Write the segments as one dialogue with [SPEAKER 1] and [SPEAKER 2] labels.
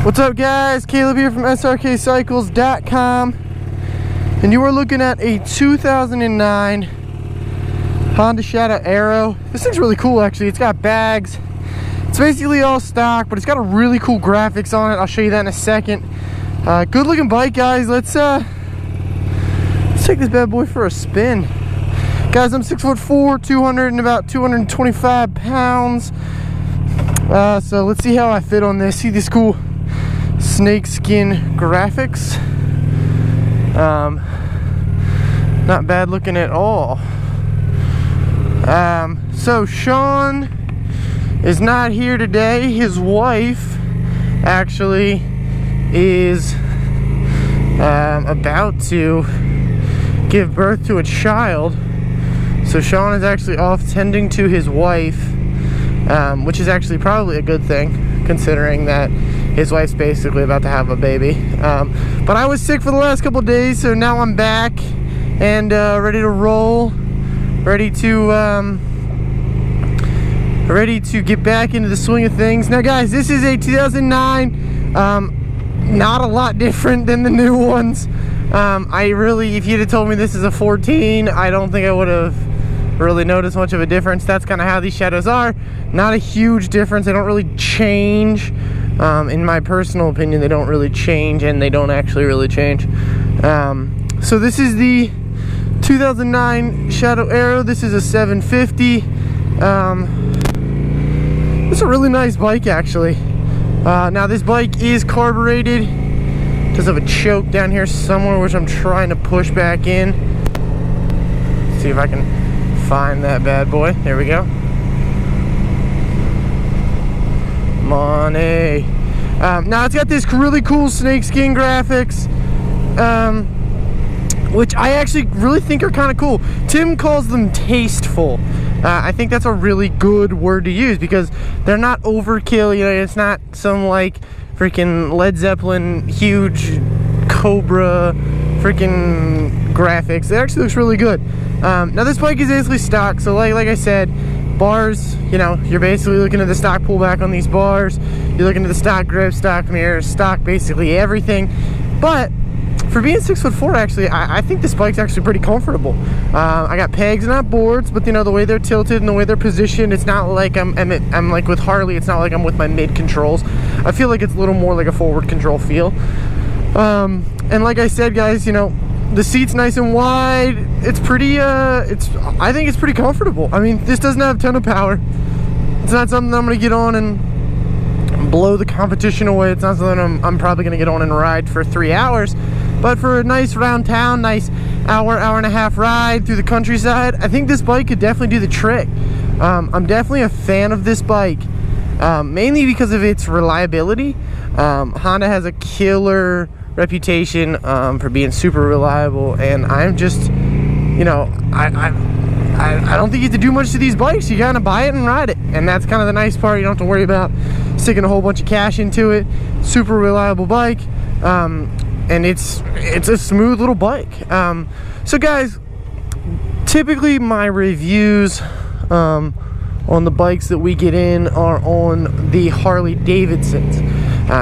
[SPEAKER 1] What's up, guys? Caleb here from Srkcycles.com, and you are looking at a 2009 Honda Shadow Aero. This thing's really cool, actually. It's got bags. It's basically all stock, but it's got a really cool graphics on it. I'll show you that in a second. Good looking bike, guys. Let's take this bad boy for a spin. Guys, I'm 6'4", 200 and about 225 pounds. So let's see how I fit on this. See this cool snakeskin graphics. Not bad looking at all. So Sean is not here today. His wife actually is about to give birth to a child. So Sean is actually off tending to his wife, which is actually probably a good thing, considering that his wife's basically about to have a baby. But I was sick for the last couple days, so now I'm back and ready to roll, ready to get back into the swing of things. Now, guys, this is a 2009, not a lot different than the new ones. If you'd have told me this is a 14, I don't think I would have really noticed much of a difference. That's kind of how these Shadows are. Not a huge difference. They don't really change. In my personal opinion, they don't really change, and they don't actually really change. So this is the 2009 Shadow Aero. This is a 750. It's a really nice bike, actually. Now this bike is carbureted. It does have a choke down here somewhere, which I'm trying to push back in. See if I can find that bad boy. There we go. Money. Now it's got this really cool snakeskin graphics, which I actually really think are kind of cool. Tim calls them tasteful. I think that's a really good word to use because they're not overkill. You know, it's not some like freaking Led Zeppelin huge Cobra freaking graphics. It actually looks really good. Now this bike is basically stock, so like I said, bars, you know, you're basically looking at the stock pullback on these bars. You're looking at the stock grip, stock mirrors, stock basically everything. But for being 6'4", actually, I think this bike's actually pretty comfortable. I got pegs and not boards, but you know, the way they're tilted and the way they're positioned, it's not like I'm like with Harley, it's not like I'm with my mid controls. I feel like it's a little more like a forward control feel. And like I said, guys, you know, the seat's nice and wide. It's pretty, I think it's pretty comfortable. I mean, this doesn't have a ton of power. It's not something that I'm gonna get on and blow the competition away. It's not something I'm probably gonna get on and ride for 3 hours. But for a nice round town, nice hour and a half ride through the countryside, I think this bike could definitely do the trick. I'm definitely a fan of this bike, mainly because of its reliability. Honda has a killer reputation for being super reliable, and I'm just, you know, I don't think you have to do much to these bikes. You gotta buy it and ride it, and that's kind of the nice part. You don't have to worry about sticking a whole bunch of cash into it. Super reliable bike, and it's a smooth little bike. So guys, typically my reviews on the bikes that we get in are on the Harley Davidsons.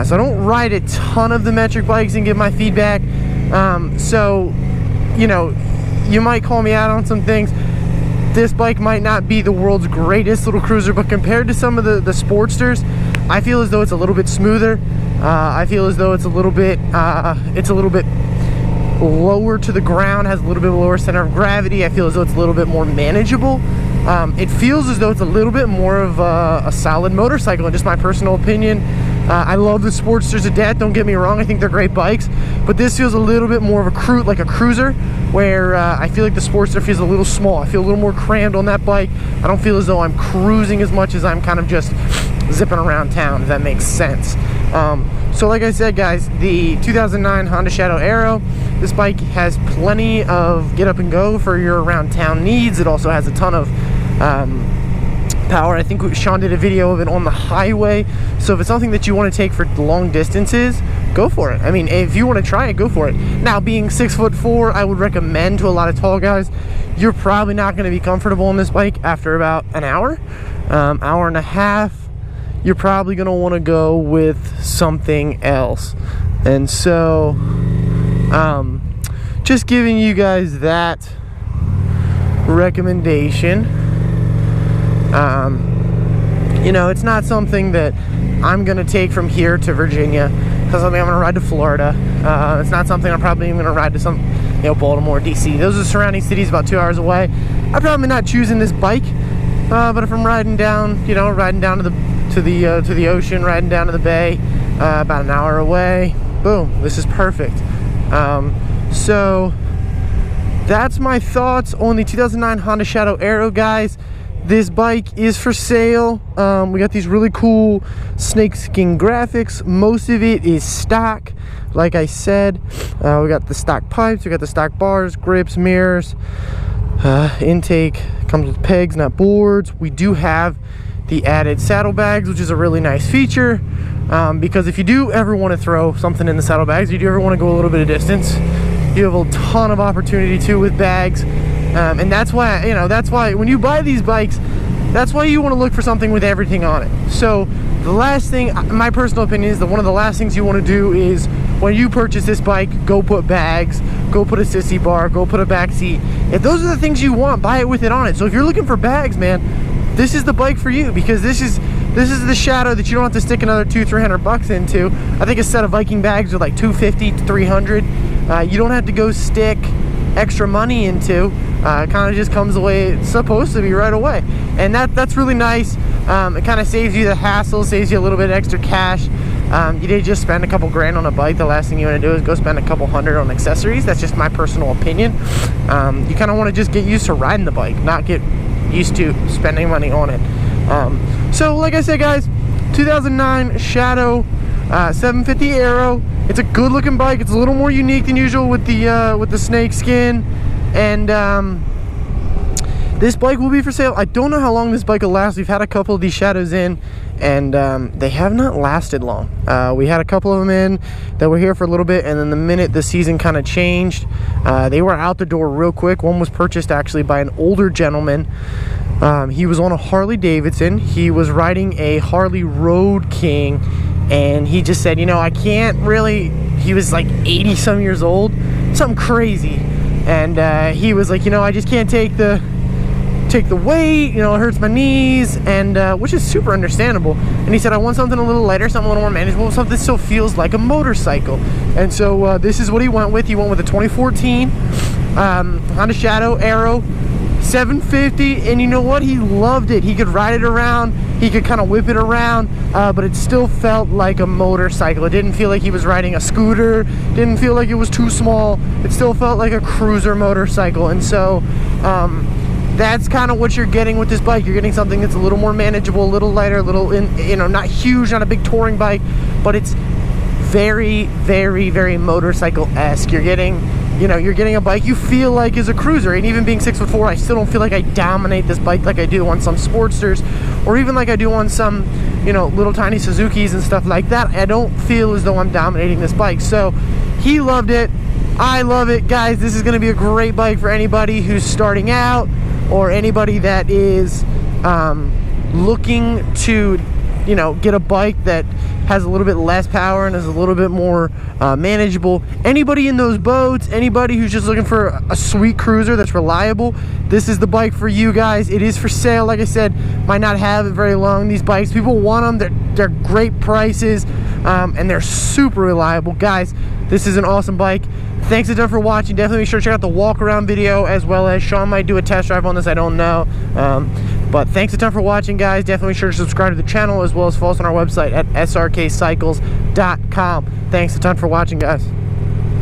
[SPEAKER 1] So I don't ride a ton of the metric bikes and give my feedback. So, you know, you might call me out on some things. This bike might not be the world's greatest little cruiser, but compared to some of the Sportsters, I feel as though it's a little bit smoother. I feel as though it's a little bit lower to the ground, has a little bit lower center of gravity. I feel as though it's a little bit more manageable. It feels as though it's a little bit more of a solid motorcycle, in just my personal opinion. I love the Sportsters to death, don't get me wrong. I think they're great bikes, but this feels a little bit more of a cruiser, where I feel like the Sportster feels a little small. I feel a little more crammed on that bike. I don't feel as though I'm cruising as much as I'm kind of just zipping around town, if that makes sense. So like I said, guys, the 2009 Honda Shadow Aero, this bike has plenty of get up and go for your around town needs. It also has a ton of power. I think Sean did a video of it on the highway, so if it's something that you want to take for long distances, go for it. I mean, if you want to try it, go for it. Now, being 6'4", I would recommend to a lot of tall guys, you're probably not going to be comfortable on this bike after about an hour, hour and a half. you're probably going to want to go with something else. And so just giving you guys that recommendation. You know, it's not something that I'm gonna take from here to Virginia. It's not something I'm gonna ride to Florida. It's not something I'm probably even gonna ride to some, you know, Baltimore, DC. Those are surrounding cities about 2 hours away. I'm probably not choosing this bike, but if I'm riding down, you know, riding down to the ocean, riding down to the bay, about an hour away, boom, this is perfect. So that's my thoughts on the 2009 Honda Shadow Aero, guys. This bike is for sale. We got these really cool snakeskin graphics. Most of it is stock, like I said. We got the stock pipes, we got the stock bars, grips, mirrors. Intake comes with pegs, not boards. We do have the added saddlebags, which is a really nice feature, because if you do ever want to throw something in the saddlebags, you do ever want to go a little bit of distance, you have a ton of opportunity too with bags. And that's why, you know, that's why when you buy these bikes, that's why you want to look for something with everything on it. So the last thing, my personal opinion is that one of the last things you want to do is when you purchase this bike, go put bags, go put a sissy bar, go put a back seat. If those are the things you want, buy it with it on it. So if you're looking for bags, man, this is the bike for you, because this is the Shadow that you don't have to stick another $200-300 bucks into. I think a set of Viking bags are like $250 to $300. You don't have to go stick extra money into. It kind of just comes the way it's supposed to be right away, and that's really nice. It kind of saves you the hassle, saves you a little bit extra cash. You did just spend a couple grand on a bike. The last thing you want to do is go spend a couple hundred on accessories. That's just my personal opinion. You kind of want to just get used to riding the bike, not get used to spending money on it. So like I said, guys, 2009 Shadow 750 Aero. It's a good looking bike. It's a little more unique than usual with the snake skin, and this bike will be for sale. I don't know how long this bike will last. We've had a couple of these Shadows in, and they have not lasted long. We had a couple of them in that were here for a little bit, and then the minute the season kind of changed, they were out the door real quick. One was purchased actually by an older gentleman. He was on a Harley Davidson. He was riding a Harley Road King, and he just said, you know, I can't really, he was like 80 some years old, something crazy, and he was like, you know, I just can't take the weight, you know, it hurts my knees, and which is super understandable. And he said, I want something a little lighter, something a little more manageable, something that still feels like a motorcycle. And so this is what he went with. He went with a 2014 Honda Shadow Aero 750, and you know what, he loved it. He could ride it around, he could kind of whip it around, but it still felt like a motorcycle. It didn't feel like he was riding a scooter, didn't feel like it was too small. It still felt like a cruiser motorcycle. And so that's kind of what you're getting with this bike. You're getting something that's a little more manageable, a little lighter, a little, you know, not huge, not a big touring bike, but it's very, very, very motorcycle-esque. You're getting, you know, you're getting a bike you feel like is a cruiser. And even being 6'4", I still don't feel like I dominate this bike like I do on some Sportsters, or even like I do on some, you know, little tiny Suzukis and stuff like that. I don't feel as though I'm dominating this bike. So he loved it. I love it. Guys, this is going to be a great bike for anybody who's starting out, or anybody that is looking to, you know, get a bike that has a little bit less power and is a little bit more manageable. Anybody in those boats, anybody who's just looking for a sweet cruiser that's reliable, this is the bike for you guys. It is for sale. Like I said, might not have it very long. These bikes, people want them. They're great prices, and they're super reliable. Guys, this is an awesome bike. Thanks a ton for watching. Definitely make sure to check out the walk around video, as well as Sean might do a test drive on this. I don't know. But thanks a ton for watching, guys. Definitely make sure to subscribe to the channel, as well as follow us on our website at srkcycles.com. Thanks a ton for watching, guys.